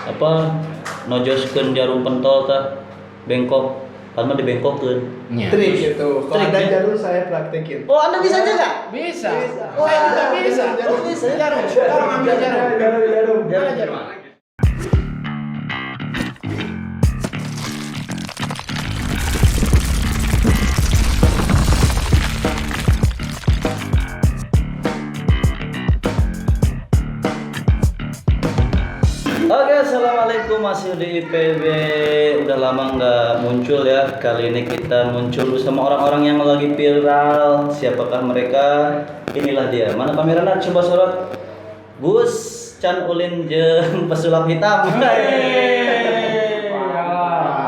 apa nojoskeun jarum pentol tah bengkok karena dibengkokkeun. Nya. Trik gitu. Kalau ada Trik, ya? jarum saya praktekin. Oh, Anda bisa juga? Bisa. Wah, Saya juga bisa. jarum bisa ya? Jarum. Tolong ambil jarum. Mana jarum? Oke, assalamualaikum, masih di IPB. Udah lama nggak muncul ya. Kali ini kita muncul bersama orang-orang yang lagi viral. Siapakah mereka? Inilah dia. Mana kameranya? Coba sorot. Gus Can Ulin jeung pesulap hitam.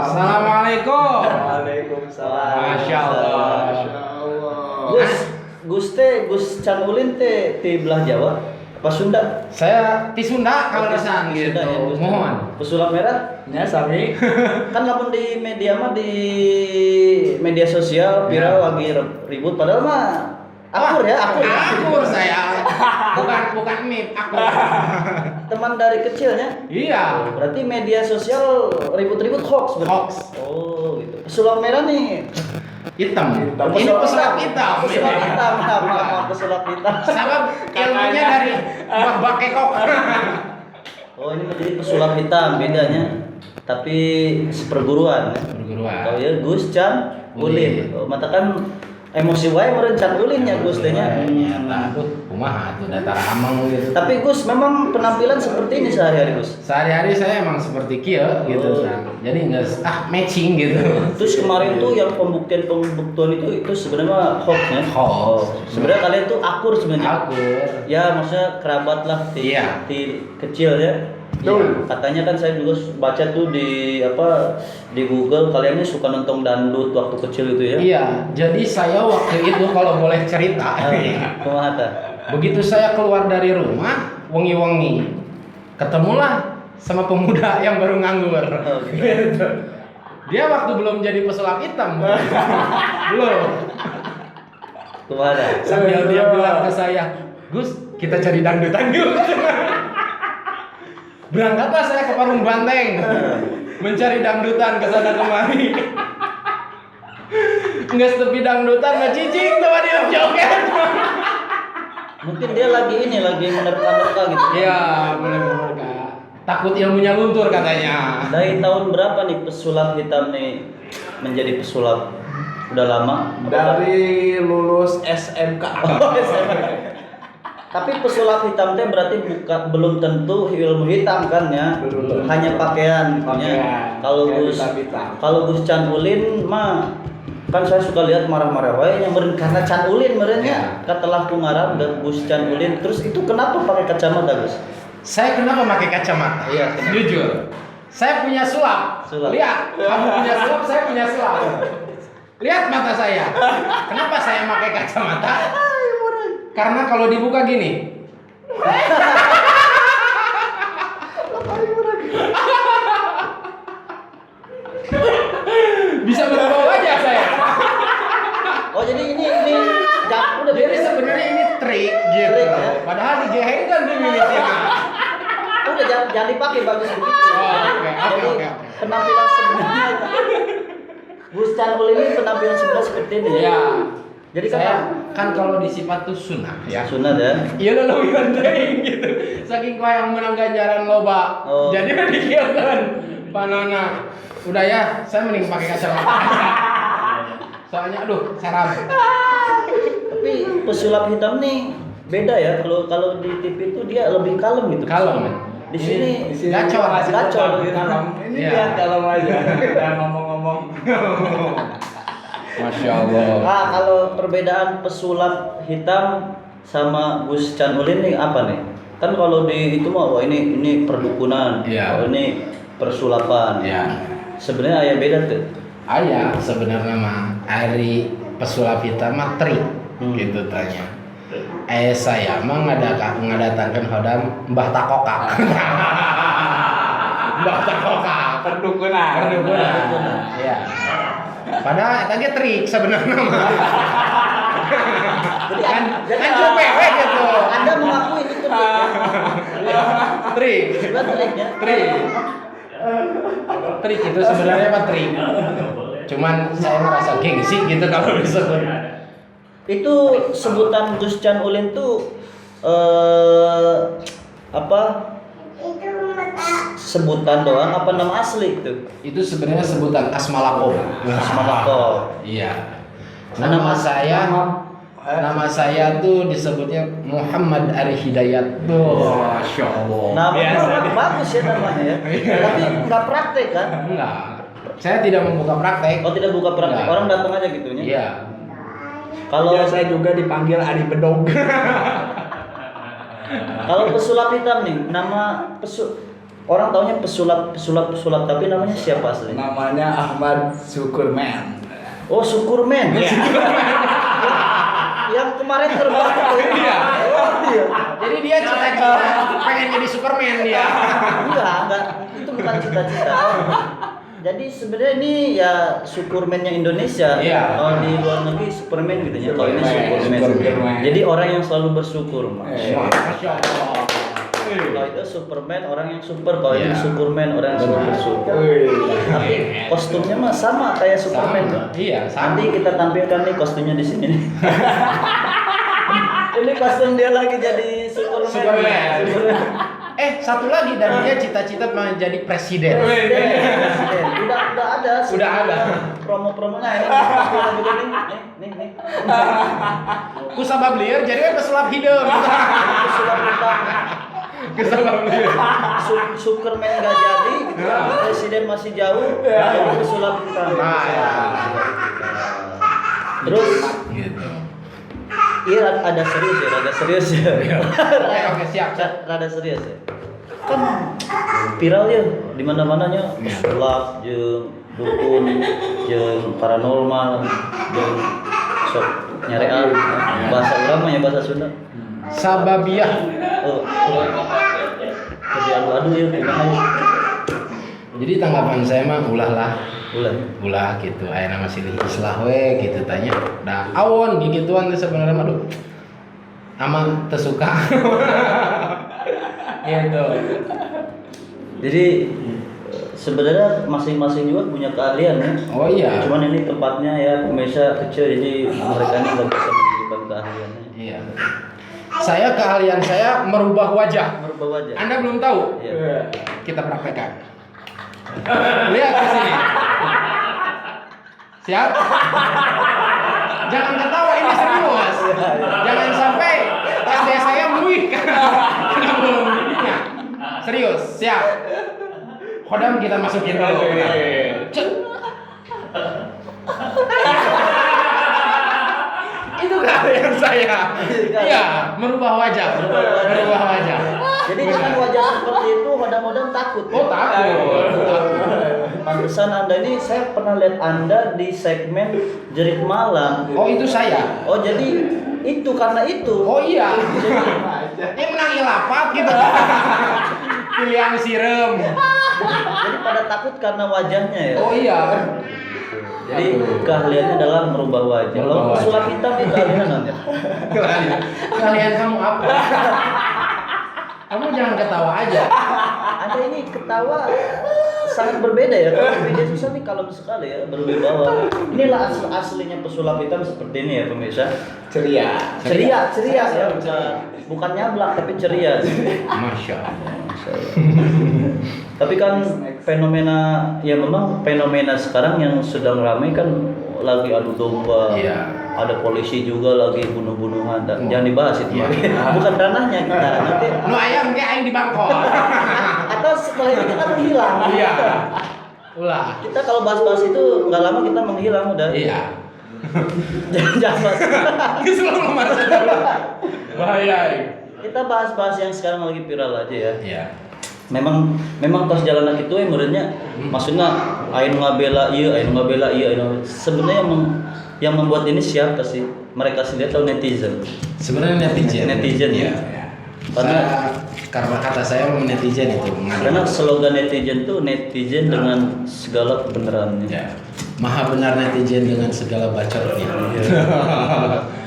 Assalamualaikum. Waalaikumsalam. Masya Allah. Masya Allah. Gus Can Ulin teh di belah Jawa apa Sunda? Saya di Sunda kalau rasan Di gitu. Sunda ya, Gus. Mohon. Pesulap merah? Ya, sami. Kan lamun di media mah di media sosial viral lagi ribut padahal mah akur ya, akur. Akur saya. Bukan mip, akur. Teman dari kecilnya. Iya. Berarti media sosial ribut-ribut hoax berarti. Hoax. Oh, gitu. Pesulap merah nih. Hitam. Hitam. Ini pesulap hitam. Pesulap hitam. Maaf, pesulap hitam. Sabab ilmunya dari Mbah Bakekok. Oh, ini menjadi pesulap hitam bedanya. Tapi seperguruan ya. Perguruan. Oh ya, Gus Can Ulin. Oh, mata kan emosi wae meureun Can Ulin ya Gus teh nya. Nyata tuh kumaha tuh datar amang gitu. Tapi Gus memang penampilan seperti ini sehari-hari Gus. Sehari-hari saya emang seperti kieu gitu. Oh. Nah, jadi enggak matching gitu. Terus kemarin tuh yang pembuktian itu sebenarnya hoax ya. Hoax. Sebenarnya kalian tuh akur sebenarnya. Akur. Ya maksudnya kerabat lah Iya. di kecil ya. Betul. Katanya kan saya juga baca tuh di di Google kalian ini suka nonton dangdut waktu kecil itu ya. Iya, jadi saya waktu itu kalau boleh cerita, Kumaha tah? begitu saya keluar dari rumah, wengi-wengi, ketemulah sama pemuda yang baru nganggur. Oh, gitu. Gitu. Dia waktu belum jadi pesulap hitam, belum. Kumaha tah? Sambil dia bilang ke saya, Gus, kita cari dangdutan yuk. Berangkatlah saya ke Parung Banteng, mencari dangdutan ke sana kemari. Nggak setepi dangdutan, nggak cicing tuh dia joget. Mungkin dia lagi menerka-nerka gitu. Iya, benar-benar. Takut ilmunya luntur katanya. Dari tahun berapa nih pesulap hitam nih menjadi pesulap? Udah lama? Dari lulus SMK. Tapi pesulap hitam teh berarti belum tentu ilmu hitam kan ya. Belum. Hanya pakaian gitu nya. Pakaian. Kalau Pakaian Gus hitam-hitam. kalau Gus Can Ulin mah kan saya suka lihat marah-marah wae nya meureun karena Can Ulin meureun nya. Katelah ku ngarang dan Gus Can Ulin. Terus itu kenapa pakai kacamata Gus? Saya kenapa pakai kacamata? Iya, kenapa? Jujur. Saya punya sulap. Sulap. Lihat, kamu punya sulap, saya punya sulap. Lihat mata saya. Kenapa saya pakai kacamata? Karena kalau dibuka gini. Bisa berubah wajah saya. Oh, jadi ini udah Jadi sebenarnya ini trik gitu. Trik, ya? Padahal dijehengkan tuh miliknya. udah jangan dipakai bagus begitu. Oh, oke. Jadi penampilan sebenarnya Gus Can Ulin ini penampilan sebenarnya seperti ini. Iya. Jadi Saya kan kalau di sifat tuh sunnah ya. sunat ya. Iya lah lebih penting gitu. Saking kau yang menang ganjaran loba. Oh. Jadi dikirakan panana. Udah ya, saya mending pakai kacamata. Soalnya aduh, seram. Tapi pesulap hitam nih beda ya. Kalau di TV itu dia lebih kalem gitu. Kalem. Di sini Gacor. gacor. Ini Iya. lihat kalau aja. Udah ngomong-ngomong. Masya Allah. Nah, kalau perbedaan pesulap hitam sama Gus Can Ulin nih apa nih? Kan kalau di itu mah wah ini perdukunan, Iya. oh, ini persulapan. Ya. Sebenarnya ayah beda tuh. Ayah sebenarnya mah hari pesulap hitam mah trik gitu tanya. Saya mah ngadatangkan hodam Mbah Takoka. Mbah Takoka. Perdukunan. Perdukunan. Iya. Padahal tadi trik sebenarnya mah. Jadi Kan jadi PW gitu. Anda mengakui itu trik. Trik. Sebenarnya triknya. Trik itu sebenarnya apa trik? Cuman saya merasa gengsi gitu kalau disebut. Itu sebutan Gus Chan Ulin tuh apa? Sebutan doang apa nama asli itu? Itu sebenarnya sebutan Asmalakom. Asmalakom. Iya. Nama saya tuh disebutnya Muhammad Ari Hidayat. Masya Allah. Nama bagus ya namanya ya. Tapi nggak praktek kan? Enggak. Saya tidak membuka praktek. Oh tidak buka praktek. Enggak. Orang datang aja gitunya. Iya. Kalau saya juga dipanggil Ari Bedog. Kalau pesulap hitam nih, nama orang taunya pesulap tapi namanya siapa asli? Namanya Ahmad Syukurman. Oh, Syukurman. Yang kemarin terbang itu. Iya. Oh, iya. Jadi dia cita-cita pengen jadi Superman dia. Enggak, itu bukan cita-cita. Jadi sebenarnya ini ya Superman-nya Indonesia. Iya. Kalau di luar negeri Superman gitu ya. Kalau ini Superman. Superman. Jadi orang yang selalu bersyukur, Mas. Masya Allah. Kalau itu Superman orang yang super, kalau ini Iya. Superman orang yang selalu bersyukur. Tapi kostumnya mah sama kayak Superman. Sama. Iya, sama. Nanti kita tampilkan nih kostumnya di sini nih. Ini kostum dia lagi jadi Superman. Superman. Satu lagi dan dia cita-cita menjadi presiden. Presiden. Udah ada. Udah ada. Promo-promonya ini. Nih. Kusabab liar jadi pesulap hidup. Pesulap hitam. Kusabab liar. Superman nggak jadi, gitu. Presiden masih jauh, pesulap hitam. Nah, ya. Terus Gitu. iya rada serius ya. Oke, siap. Rada serius ya. Kan viral ya di mana-mananya pesulap jeung dukun jeung paranormal jeung sok nyarean bahasa urang mah ya bahasa Sunda. Sababiah. Jadi adu-adu ya gimana? Jadi tanggapan saya mah Ulah. gitu. Aya nama silih islah we gitu tanya. Da awon gigituan teh sebenarnya mah duh. Ama teu suka. Gitu. Jadi sebenarnya masing-masing juga punya keahlian ya. Oh iya. Cuman ini tempatnya ya pemirsa kecil jadi mereka ini nggak bisa menunjukkan keahliannya. Iya. Keahlian saya merubah wajah. Merubah wajah. Anda belum tahu? Iya. Kita praktekkan. Lihat ke sini. Siap? Jangan ketawa, ini serius. Jangan sampai SD saya meluih karena belum ininya. Serius, siap. Kodam kita masukin dulu. Cek. Itu keahlian saya. Iya, merubah wajah. Merubah wajah. Jadi dengan wajah seperti itu hodam-hodam takut. Oh, takut. Pantesan Anda ini saya pernah lihat Anda di segmen Jerit Malam. Oh, itu saya. Oh jadi itu karena itu. Oh iya. Dia menang lapat gitu. Pilihan sirem. Jadi pada takut karena wajahnya ya. Oh iya. Jadi keahliannya adalah merubah wajah. Merubah Kalau wajah. pesulap hitam itu keahlian nanti. Kalian kamu apa? Kamu jangan ketawa aja. Anda ini ketawa sangat berbeda ya. Kalau media sosial ini kalem sekali ya, berwibawa. Inilah aslinya pesulap hitam seperti ini ya pemirsa. Ceria. Ceria ya, bukan nyablak tapi ceria. Masya Allah. Tapi kan fenomena ya memang fenomena sekarang yang sedang ramai kan lagi adu domba. Iya. Ada polisi juga lagi bunuh-bunuhan. Dan jangan dibahas itu. Iya. Bukan ranahnya kita. Nanti Nu ayam ge aing di Bangkok. atau setelah ini kita menghilang. Iya. Ulah. Kita kalau bahas-bahas itu nggak lama kita menghilang udah. Iya. Jangan bahas. Selalu masa dulu. Bahaya. Kita bahas-bahas yang sekarang lagi viral aja ya. Iya. Memang pas jalan itu muridnya maksudnya aing ngabela ieu sebenarnya yang membuat ini siapa sih? Mereka sendiri atau netizen? Sebenarnya netizen ya. Karena kata saya netizen itu Karena slogan netizen tuh netizen dengan segala kebenarannya. Ya. Maha benar netizen dengan segala bacotnya.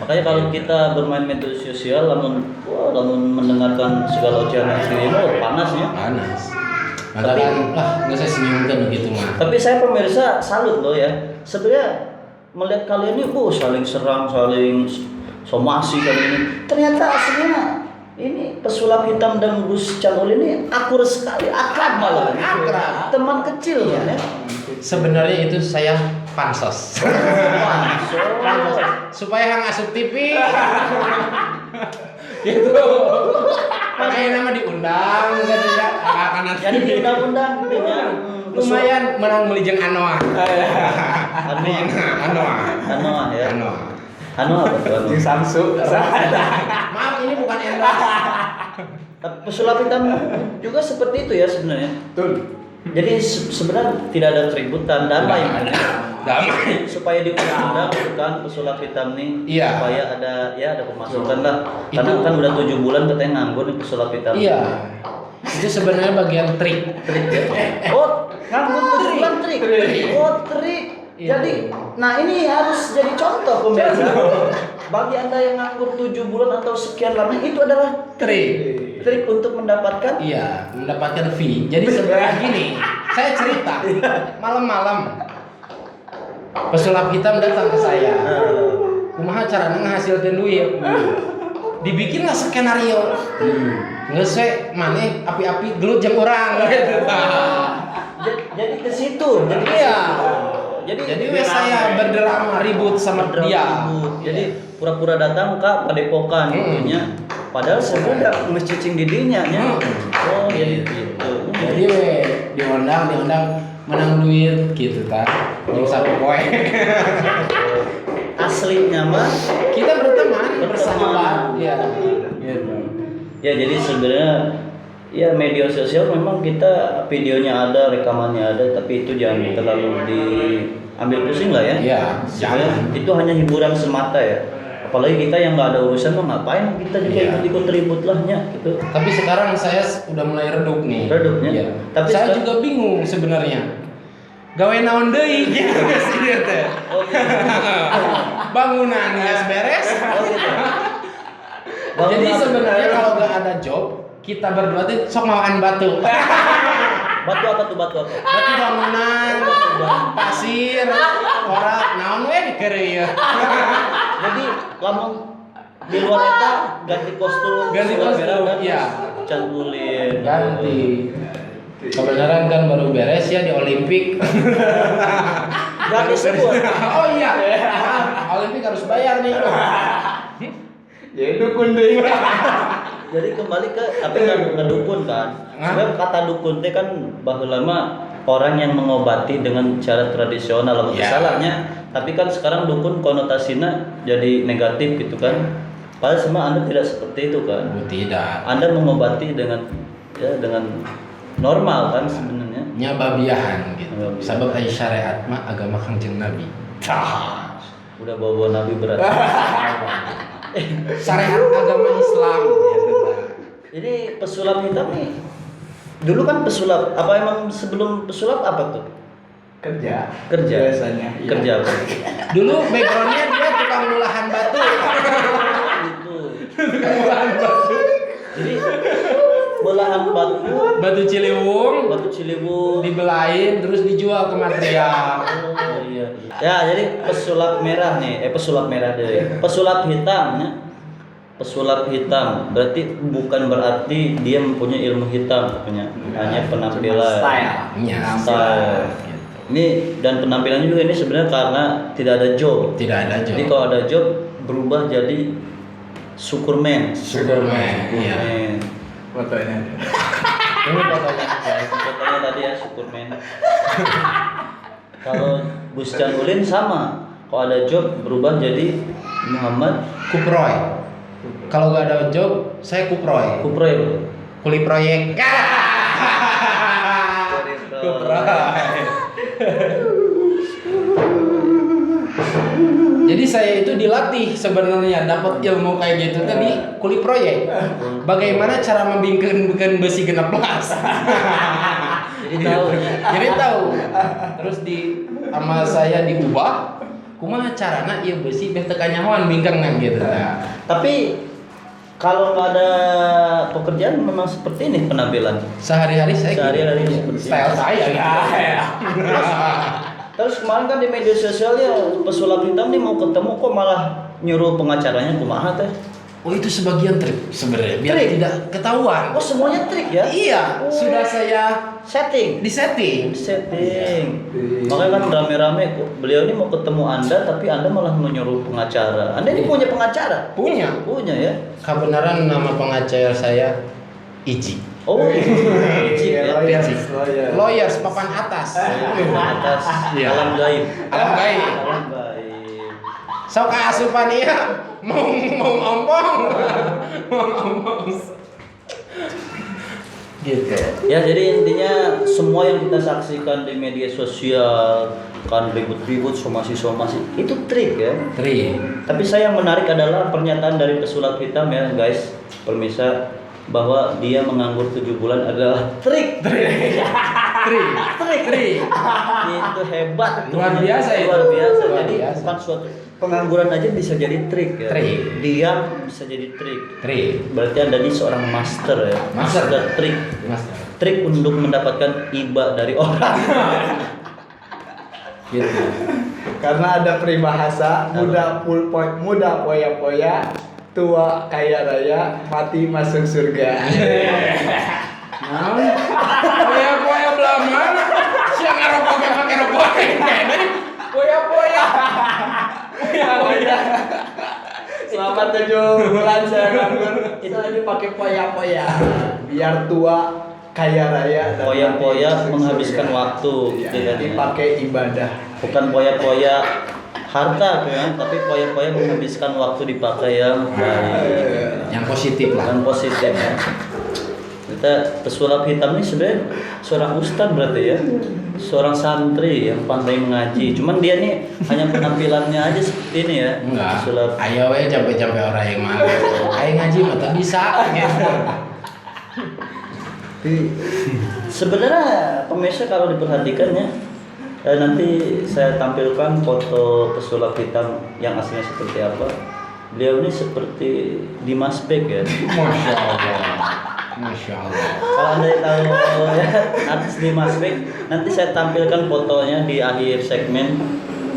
Makanya kalau kita bermain media sosial, lamun mendengarkan segala ocehan ini, panasnya. Panas. Maka kan, nggak saya senyumkan begitu mah. Tapi saya pemirsa salut loh ya. Sebenarnya melihat kalian ini, saling serang, saling somasi kali ini. Ternyata aslinya ini pesulap hitam dan Gus Canul ini akur sekali, akrab malah. Akrab. Teman kecil ya. Sebenarnya itu saya pansos. Pansos. Supaya Hang asup TV. Gitu. Makanya nama diundang gitu ya. Akan Jadi di undang-undang gitu ya. Lumayan menang melijeng Anoa. Anoa ya. Anoa. Anoa apa tuh? Di Samsu. Maaf ini bukan endorse. Tapi pesulap hitam juga seperti itu ya sebenarnya. Betul. Jadi sebenarnya tidak ada keributan, damai Damai. supaya diundang gitu kan pesulap hitam nih. Iya. Supaya ada pemasukan lah. Karena kan udah 7 bulan katanya nganggur nih pesulap hitam. Iya. Itu sebenarnya bagian trik. Oh, nganggur 7 bulan trik. Oh, trik. Iya. Jadi, nah ini harus jadi contoh pemirsa. Bagi Anda yang nganggur 7 bulan atau sekian lama, itu adalah Trik. trik untuk mendapatkan. Iya, mendapatkan fee. Jadi sebenarnya gini, saya cerita malam-malam pesulap hitam datang ke saya. Kumaha caranya ngehasilkan duit? Dibikinlah skenario. Nggak sih, mana api-api gelut jam orang. Jadi ke situ. Jadi Iya. Jadi saya berdrama ribut sama dia. Jadi pura-pura datang ke padepokan gitunya. Padahal sebenarnya udah cicing didinya nya. Oh, jadi gitu. Jadi diundang menang duit gitu kan. Yang satu poin. Aslinya mah Kita berteman, bersahabat. Iya. Gitu. ya jadi sebenarnya ya media sosial memang kita videonya ada, rekamannya ada, tapi itu jangan terlalu diambil pusing lah ya. Iya, Sebenarnya jangan. itu hanya hiburan semata ya. Apalagi kita yang nggak ada urusan mah ngapain kita juga Iya. ikut ribut lahnya gitu. Tapi sekarang saya udah mulai redup nih. Redupnya? Iya. Tapi saya sekarang- juga bingung sebenarnya. Gawe naon deui gitu sih dia teh. Oh, gitu. Bangunan geus beres. Oh, gitu. Jadi Bangunan- sebenarnya kalau nggak ada job, kita berdua tuh sok mawaan batu. batu apa tuh batu apa? Batu bangunan, pasir, korak, naon we dikeureuy. Jadi lamun di luar eta ganti kostum, Ganti surat kostum, merah, kan? iya. Canggulin. Ganti. Kebenaran kan baru beres ya di Olimpik. Gak disebut. Oh iya. Olimpik harus bayar nih. Ya dukun deh. Jadi kembali ke tapi nggak dukun kan. Sebenarnya kata dukun teh kan baheula lama orang yang mengobati dengan cara tradisional atau Ya. salahnya. Tapi kan sekarang dukun konotasinya jadi negatif gitu kan. Padahal semua Anda tidak seperti itu kan. Oh, tidak. Anda mengobati dengan normal kan sebenarnya. Nya babiahan gitu. Babiahan. Sabab aya syariat mah agama Kangjeng Nabi. Udah bawa Nabi berat. Syariat agama Islam gitu. Jadi pesulap hitam nih. Dulu kan pesulap, apa emang sebelum pesulap apa tuh? Kerja. Kerja. Biasanya. Iya. Kerja apa? Dulu backgroundnya dia tukang mulahan batu. Itu. Jadi belahan Batu Ciliwung batu Ciliwung. dibelain terus dijual ke material. Oh iya. Ya, jadi pesulap merah nih, pesulap merah deh. Pesulap hitamnya. Pesulap hitam berarti bukan berarti dia mempunyai ilmu hitam punya, hanya penampilan. Style. Iya. Style. Ini dan penampilannya juga ini sebenarnya karena tidak ada job. Tidak ada job. Jadi kalau ada job berubah jadi Superman. Superman. Iya. Fotonya ada. Ini fotonya. Fotonya tadi ya Superman. Kalau Gus Canulin sama. Kalau ada job berubah jadi Muhammad Kuproy. Kalau nggak ada job, saya kuproy. Kuproy. Kuli proyek. Kuproy. Jadi saya itu dilatih sebenarnya dapat ilmu kayak gitu tadi kuli proyek. Bagaimana cara membingkeun besi 16. Jadi tahu ya. Jadi tahu. Terus di sama saya diubah, kumaha carana ieu besi beh teu kanyahoan bingkangna gitu. Nah, Tapi kalau nggak ada pekerjaan memang seperti ini penampilan. sehari-hari saya Sehari-hari gitu. seperti Style ini. saya ya. Terus kemarin kan di media sosial ya pesulap hitam nih mau ketemu kok malah nyuruh pengacaranya kumaha teh. Oh itu sebagian trik sebenarnya biar Trik? tidak ketahuan. Oh semuanya trik ya? Iya, Oh. sudah saya Setting. disetting. Setting. Makanya kan rame-rame kok beliau ini mau ketemu Anda tapi Anda malah menyuruh pengacara. Anda ini punya pengacara? Punya. Punya ya? Kebenaran nama pengacara saya Iji. Oh, Icip ya. Lawyers papan atas. Atas Iya. alam gaib. Alam gaib. Alam gaib. Sok asupan iya mau ompong. Mau ompong. Gitu. Ya jadi intinya semua yang kita saksikan di media sosial kan ribut-ribut somasi-somasi itu trik ya. Tri. Tapi saya yang menarik adalah pernyataan dari pesulap hitam ya guys, permisa, bahwa dia menganggur 7 bulan adalah trik. Tri. Itu hebat. Luar biasa itu. Luar biasa. Luar Jadi biasa. bukan suatu pengangguran aja bisa jadi trik ya. Trik. Diam bisa jadi trik. Tri. Berarti Anda ini seorang master ya. Master. trik. Mas. Trik untuk mendapatkan iba dari orang. Gitu. Karena ada peribahasa muda poya-poya, tua kaya raya, mati masuk surga. Poya-poya belah mana? Siang ngerokok pakai rokok kene. Poya-poya. Poya-poya. Selama 7 bulan saya nganggur, itu aja pakai poya-poya. Biar tua kaya raya dan Poya-poya mati masuk menghabiskan surga. waktu, Iya, gitu kan, jadi ya. pakai ibadah. Bukan poya-poya harta ya, tapi poya-poya menghabiskan waktu dipakai yang baik. Yang positif lah. Dan positif ya. Kita pesulap hitam ini sebenarnya seorang ustadz berarti ya, seorang santri yang pandai mengaji. Cuman dia nih hanya penampilannya aja seperti ini ya. Enggak. Pesulap. Ayo we capek-capek orang yang malu. Ayo ngaji mah tak bisa gitu. Sebenarnya pemirsa kalau diperhatikan ya, nanti saya tampilkan foto pesulap hitam yang aslinya seperti apa. Beliau ini seperti Dimas Bek ya. Masya Allah. Masya Allah. Kalau Anda tahu ya, artis Dimas Bek, nanti saya tampilkan fotonya di akhir segmen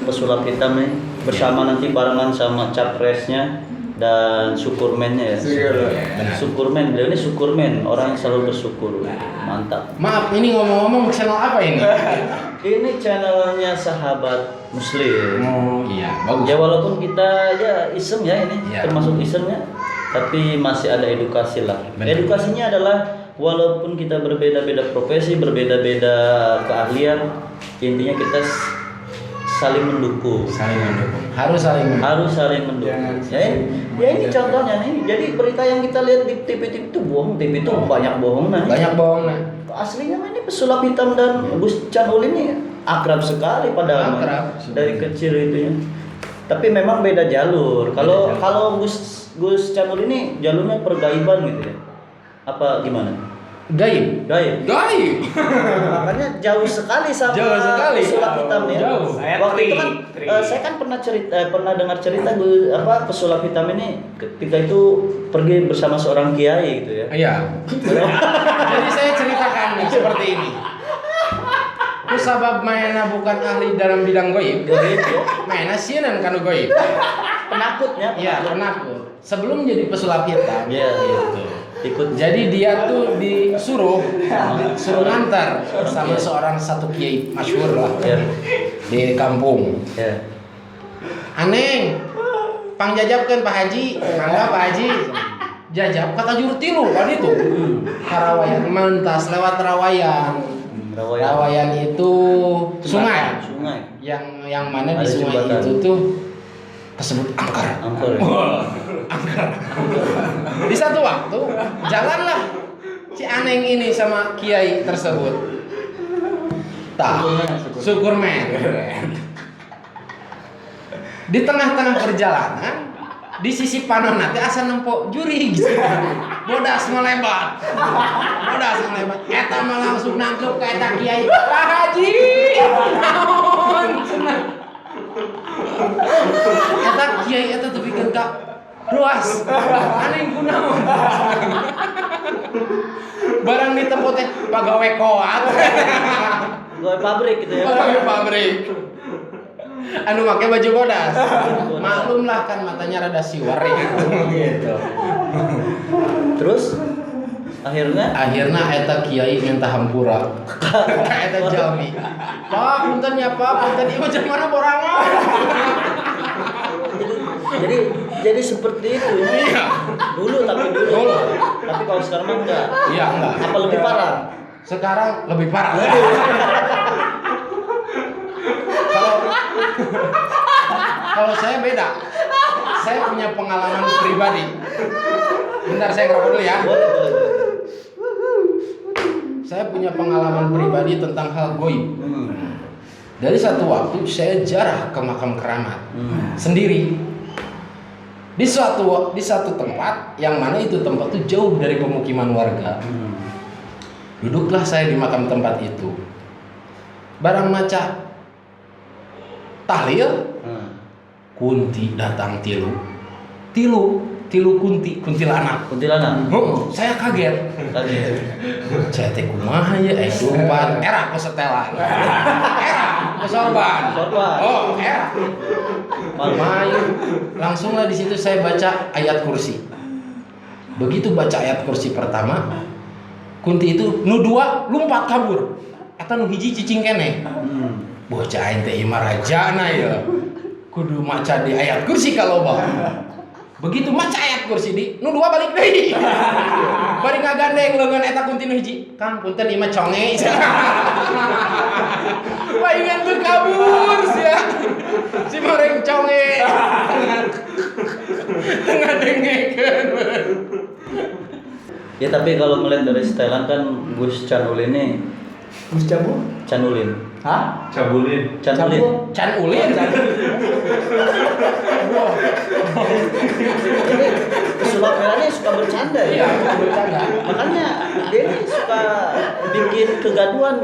pesulap hitam nih, bersama nanti barengan sama capresnya dan syukurmennya ya. Benar. Syukurmen, beliau ini syukurmen, orang yang selalu bersyukur. Mantap. Maaf, ini ngomong-ngomong channel apa ini? Ini channelnya Sahabat Muslim. Oh iya, bagus. Ya walaupun kita ya iseng ya ini, Iya. termasuk isengnya, tapi masih ada edukasi lah. Benar. Edukasinya adalah walaupun kita berbeda-beda profesi, berbeda-beda keahlian, intinya kita saling mendukung. Saling mendukung. Harus saling mendukung. Harus saling mendukung. Ya ini contohnya nih. Jadi berita yang kita lihat di TV itu bohong, TV itu banyak bohong nah. Banyak bohong nah. Aslinya mah ini pesulap hitam dan Gus Canul ini akrab sekali padahal Akrab. dari kecil itu ya. Tapi memang beda jalur. Kalau Beda jalur. kalau Gus Canul ini jalurnya pergaiban gitu ya. Apa gimana? Gaib. Gaib. Gaib. Makanya jauh sekali sama Jauh sekali. pesulap hitam ya. Jauh. Waktu itu kan saya kan pernah dengar cerita pesulap hitam ini ketika itu pergi bersama seorang kiai gitu ya. Iya. Jadi saya ceritakan nih seperti ini. Ku sabab mainnya bukan ahli dalam bidang goib. Gaib ya. Mainnya sieun kanu goib. Penakutnya. Iya, penakut. Sebelum jadi pesulap hitam. Iya. Gitu. Ikut. Jadi dia tuh disuruh ngantar sama seorang satu kiai masyhur lah Ya. di kampung. Ya. Aneng, pangjajabkeun Pak Haji, mangga Pak Haji. Jajab kata juru tilu kan itu. Rawayan mentas lewat Rawayan. Rawayan itu sungai. Sungai. Yang mana di Ada sungai jembatan. itu tuh tersebut angker. Angker. Di satu waktu jalanlah si Aneng ini sama kiai tersebut. Syukur men. Di tengah-tengah perjalanan di sisi panon nanti asa nempok juri gitu. Bodas melebat. Eta mah langsung nangkep ka eta kiai. Pak Haji. Naon? Eta kiai eta teu bikin ka ruas. Aneh kunaon. Barang di tempat teh pagawe koat. Pegawai pabrik gitu ya. Pagawe pabrik. Anu make baju bodas. Maklum lah kan matanya rada siwar gitu. Terus akhirnya Eta kiai minta hampura. Ka eta jalmi. Pak, punten ya Pak, punten ieu jeung mana borangan. jadi seperti itu ya. Iya. Dulu. Tapi kalau sekarang mah enggak. Iya, enggak. Apa lebih parah? Sekarang lebih parah. Kalau saya beda. Saya punya pengalaman pribadi. Bentar saya ngerokok dulu ya. Boleh. Saya punya pengalaman pribadi tentang hal goib. Dari satu waktu saya jarah ke makam keramat sendiri. Di satu tempat yang mana itu tempat itu jauh dari pemukiman warga. Duduklah saya di makam tempat itu. Barang maca tahlil, kunti datang tilu kuntilanak. Saya kaget. Saya teh kumaha ya dumpan era kesetelan. Era kesorban. Oh, era. Main. Langsunglah di situ saya baca ayat kursi. Begitu baca ayat kursi pertama, kunti itu nu dua lompat kabur. Eta nu hiji cicing keneh. Bocah aing teh imah rajana ya. Kudu maca di ayat kursi kaloba. Begitu maca ayat kursi di nu dua balik deui. Bari ngagandeng leungeun eta kunti nu hiji. Kang punten ieu mah conge. Paingan teu kabur sia. Si moreng conge. Tengah dengekeun. Ya tapi kalau melihat dari setelan kan Gus Canulin ini Gus Cabu? Canulin. Hah? Canulin. Can ulin. Ini pesulap merah ini suka bercanda ya. Iya, bercanda. Makanya dia ini suka bikin kegaduhan.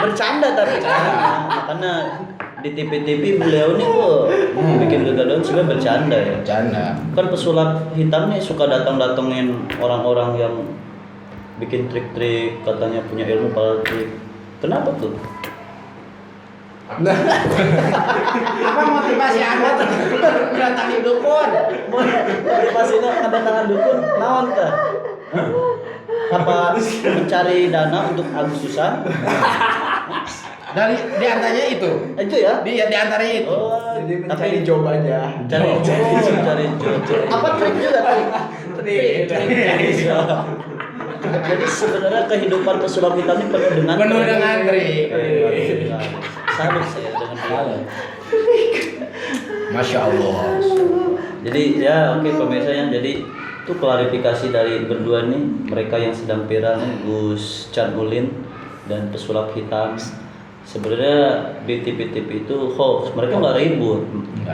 Bercanda tapi makanya di TV-TV beliau ini bikin kegaduhan sebenarnya bercanda ya. Bercanda. Kan pesulap hitam nih suka datangin orang-orang yang bikin trik-trik, katanya punya ilmu para trik. Kenapa tuh? Apa motivasi Anda mendatangi dukun? Motivasinya kedatangan dukun naon teh? Apa mencari dana untuk Agustusan? Di antaranya itu. Itu ya? Di antaranya itu. Oh, Jadi mencari job aja. cari job. Apa trik juga trik? Trik. Jadi sebenarnya kehidupan pesulap hitam ini penuh dengan trik. Salut saya dengan dia. Masya Allah. Jadi ya oke pemirsa yang jadi itu klarifikasi dari berdua nih, mereka yang sedang viral nih, Gus Canulin dan pesulap hitam. Sebenarnya di TV-TV itu hoax, mereka nggak ribut.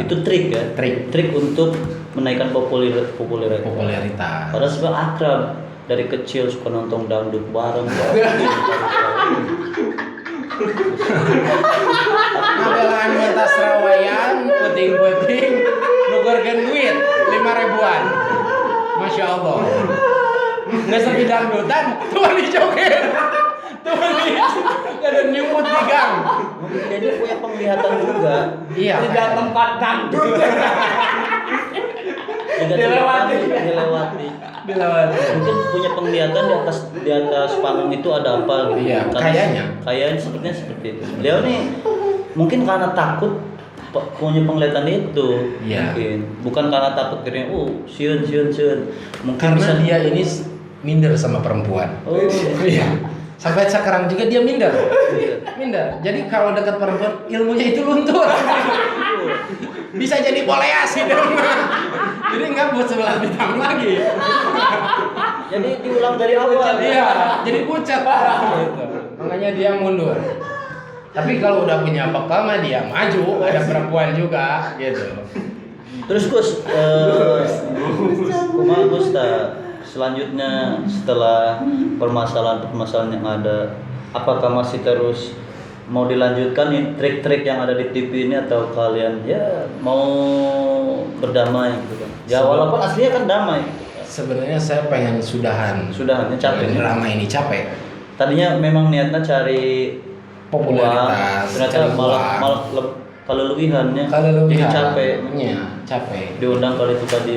Itu trik ya. Trik untuk menaikkan popularitas. Padahal sebenarnya akrab. Dari kecil suka nonton dangdut bareng. Ngabelaan mentas rawayan, puting-puting, nukerkeun duit 5.000-an. Masya Allah. Nggak sepi dangdutan, tuh dijoget. Tuh ada nyumut di gang. Jadi punya penglihatan juga. Iya. Tidak tempat dangdut. Dilewati. Mungkin punya penglihatan di atas panggung itu ada apa gitu. Iya, kayaknya sepertinya seperti itu. Beliau nih mungkin karena takut punya penglihatan itu. Iya. Mungkin bukan karena takut kira sieun. Mungkin karena dia ini minder sama perempuan. Oh. Iya. Sampai sekarang juga dia minder. Jadi kalau dekat perempuan ilmunya itu luntur. Bisa jadi poleas hidungnya. Jadi nggak buat sebelah bintang lagi. Jadi diulang dari awal. Iya, jadi pucat. Gitu. Makanya dia mundur. Tapi kalau udah punya bekal mah dia maju, ada perempuan juga gitu. Terus Gus, kumaha Gus selanjutnya setelah permasalahan yang ada, apakah masih terus mau dilanjutkan nih trik-trik yang ada di TV ini atau kalian ya mau berdamai gitu kan? Ya walaupun aslinya kan damai. Sebenarnya saya pengen sudahan. Sudahannya capek. Drama ini capek. Tadinya memang niatnya cari Popularitas, uang, ternyata cari malah uang. kalau lebihannya Kalau jadi lebih capek. Iya, capek. Diundang kali itu tadi.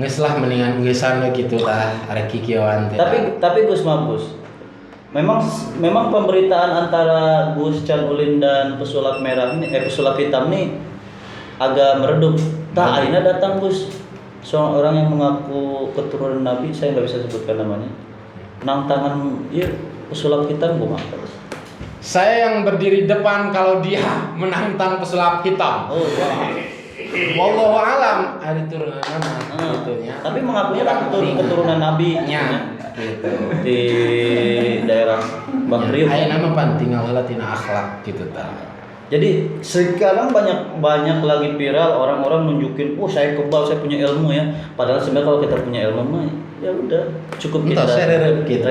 Nges lah mendingan ngesan gitu tah arek kikieuan teh. Tapi Gus Mabus. Memang pemberitaan antara Gus Chan Ulin dan pesulap merah ini pesulap hitam nih agak meredup. Tah akhirnya datang Gus seorang orang yang mengaku keturunan Nabi, saya nggak bisa sebutkan namanya. Nang tangan iya pesulap hitam gua makan. Saya yang berdiri depan kalau dia menantang pesulap hitam. Oh, wah. Wallahu alam ada turunan mana gitu ya. Tapi mengakunya kan keturunan Nabi Nya gitu. di daerah Bang Priuk. Aya nama pan tinggal heula tina akhlak gitu tah. Jadi sekarang banyak lagi viral orang-orang nunjukin, saya kebal, saya punya ilmu ya. Padahal sebenarnya kalau kita punya ilmu mah ya udah cukup kita. Sererep kita.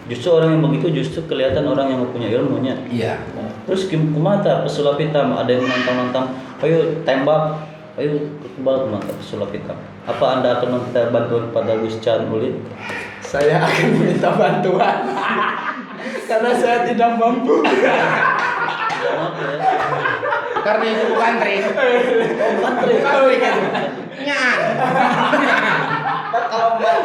Justru orang yang begitu justru kelihatan orang yang punya ilmunya. Iya. Terus kumata pesulap hitam ada yang nantang-nantang, ayo tembak, ayo kebal kumata pesulap hitam. Apa Anda akan meminta bantuan pada Gus Chan Ulin? Saya akan meminta bantuan karena saya tidak mampu. Karena itu bukan trik. Bukan trik. Nya. Kalau Gus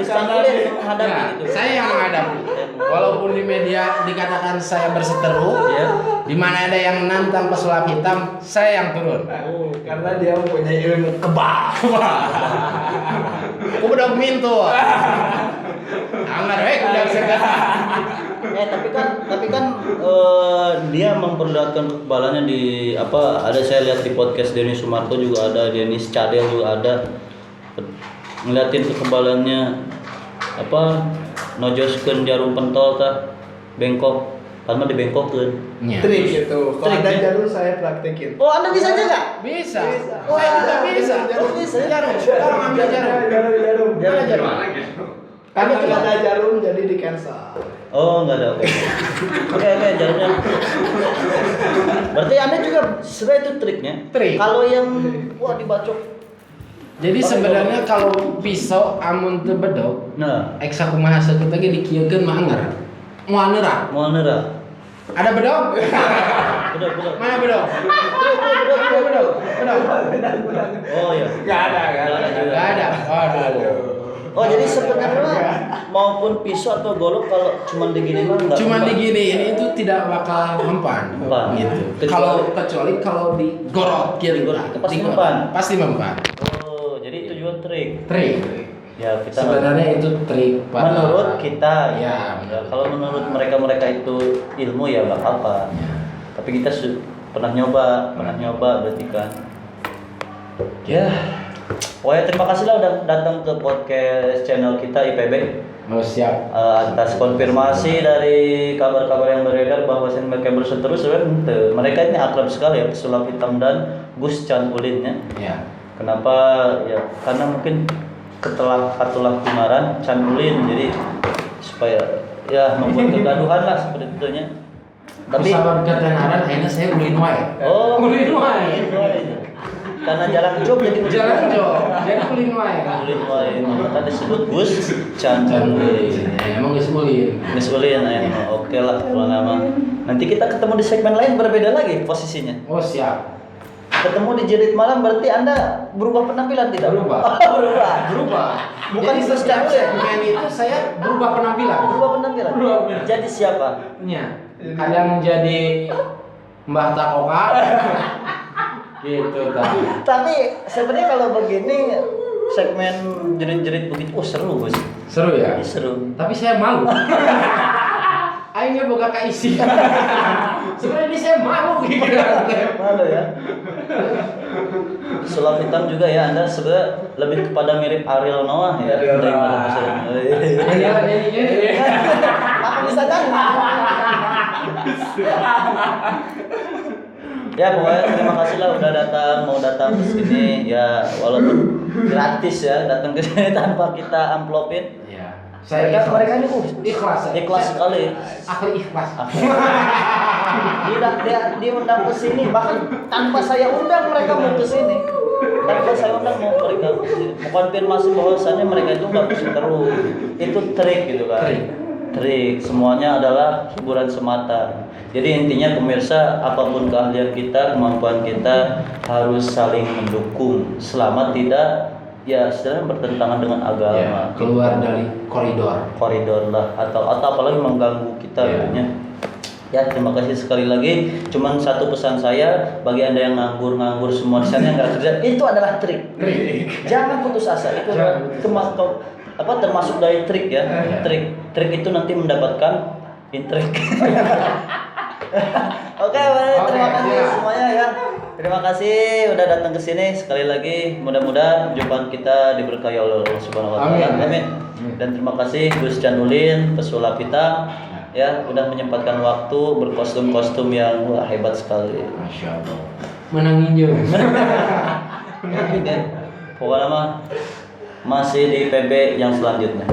Chan Ulin menghadapi Ya, itu. saya yang menghadapi. Walaupun di media dikatakan saya berseteru, Ya. di mana ada yang nantang pesulap hitam, saya yang turun. Karena dia mempunyai ilmu kebal. Aku udah mintu. Anggar udah segar. Tapi kan dia memperlihatkan kekebalannya di apa ada saya lihat di podcast Denny Sumarto juga ada, Dennis Cadel juga ada ngeliatin kekebalannya apa nojoskeun jarum pentol tah bengkok karena dibengkokkeun. Nya. Trik itu. Kalau Trik, ada ya? jarum saya praktekin. Oh, Anda bisa juga? Bisa. Bisa. Saya juga bisa. Bisa. Jarum. Sekarang ambil jarum. Jarum. Mana jarum? Karena nggak ada jarum jadi di cancel. Oh, enggak ada. Oke, jarumnya. Berarti Anda juga sebenarnya itu triknya. Trik. Kalau yang dibacok. Jadi sebenarnya kalau pisau amun teu bedog, Nah, eksa kumaha sakit lagi dikieukeun mah anggar. Moal neura. mau nerah. Ada bedog? Bedog. Mana bedog? Ada bedog. Bedog. Oh iya. Nggak ada. juga. Enggak ada. Waduh. Oh, jadi sebenarnya maupun pisau atau golok kalau cuma digini mah enggak. Cuman diginiin itu tidak bakal mempan. Mempan. Gitu. Kecuali- Kalau digorok gitu. Digorok, itu pasti Digorok. mempan. Pasti mempan. Oh, jadi itu juga trik. Trik. Ya, kita Sebenarnya itu trik Pak. menurut kita Ya, kalau menurut mereka itu ilmu ya enggak apa-apa. Ya. Tapi kita pernah nyoba berarti kan. Ya. Pokoknya terima kasih lah udah datang ke podcast channel kita IPB. Oh, siap. Atas konfirmasi dari kabar-kabar yang beredar bahwa mereka berseteru sebenarnya mereka ini akrab sekali ya pesulap hitam dan Gus Chan Ulin ya. Ya. Kenapa ya? Karena mungkin ketelah kemaran Chan Ulin jadi supaya ya membuat kegaduhan lah seperti itu nya. Tapi sahabat ketenaran akhirnya saya ulin wae. oh Ulin wae. karena jalan job jadi Jalan jo. Jadi ulin wae. Ulin wae maka disebut Gus Chan Ulin. Emang geus ulin. Gus Ulin ya. Oke lah kalau nama. Nanti kita ketemu di segmen lain berbeda lagi posisinya. Oh, siap. Ketemu di Jerit Malam berarti Anda berubah penampilan tidak? Berubah. Berubah. Bukan Jadi Gus Chan setiap Ulin. segmen itu saya berubah penampilan. Berubah penampilan. Jadi siapa? Nya. Kadang jadi Mbah Takoka. Gitu tadi. Tapi sebenarnya kalau begini segmen jerit-jerit begitu, seru Gus. Seru ya? Seru. Tapi saya malu. Akhirnya boga kaisi. Sebenarnya ini saya malu gitu. Malu ya. Sulap hitam juga ya, Anda sebenarnya lebih kepada mirip Ariel Noah ya. Ariel Dari Noah. mana pesulap? Ini. Apa bisa kan? Ya pokoknya terima kasih lah udah mau datang ke sini ya walaupun gratis ya datang ke sini tanpa kita amplopin. Ya. mereka ini ikhlas. ikhlas sekali. Ahli ikhlas. Dia undang ke sini, bahkan tanpa saya undang mereka mau ke sini. Tanpa saya undang mau mereka ke sini. Konfirmasi bahwasannya mereka itu nggak terus. Itu trik gitu kan. Trik. Semuanya adalah hiburan semata. Jadi intinya pemirsa, apapun keahlian kita, kemampuan kita harus saling mendukung selama tidak ya istilahnya bertentangan dengan agama. Ya, keluar dari koridor lah atau apalagi mengganggu kita gitu. Ya, terima kasih sekali lagi. Cuman satu pesan saya bagi Anda yang nganggur semua di sana yang nggak kerja, itu adalah trik. Jangan putus asa. Itu termasuk dari trik ya. Trik itu nanti mendapatkan intrik. Oke, terima kasih semuanya ya. Terima kasih udah datang ke sini sekali lagi. Mudah-mudahan perjumpaan kita diberkahi oleh Allah Subhanahu wa taala. Amin. Dan terima kasih Gus Janulin pesulap kita ya udah menyempatkan waktu berkostum-kostum yang wah hebat sekali. Masya Allah. Menangin juga. Pokoknya mah masih di PB yang selanjutnya.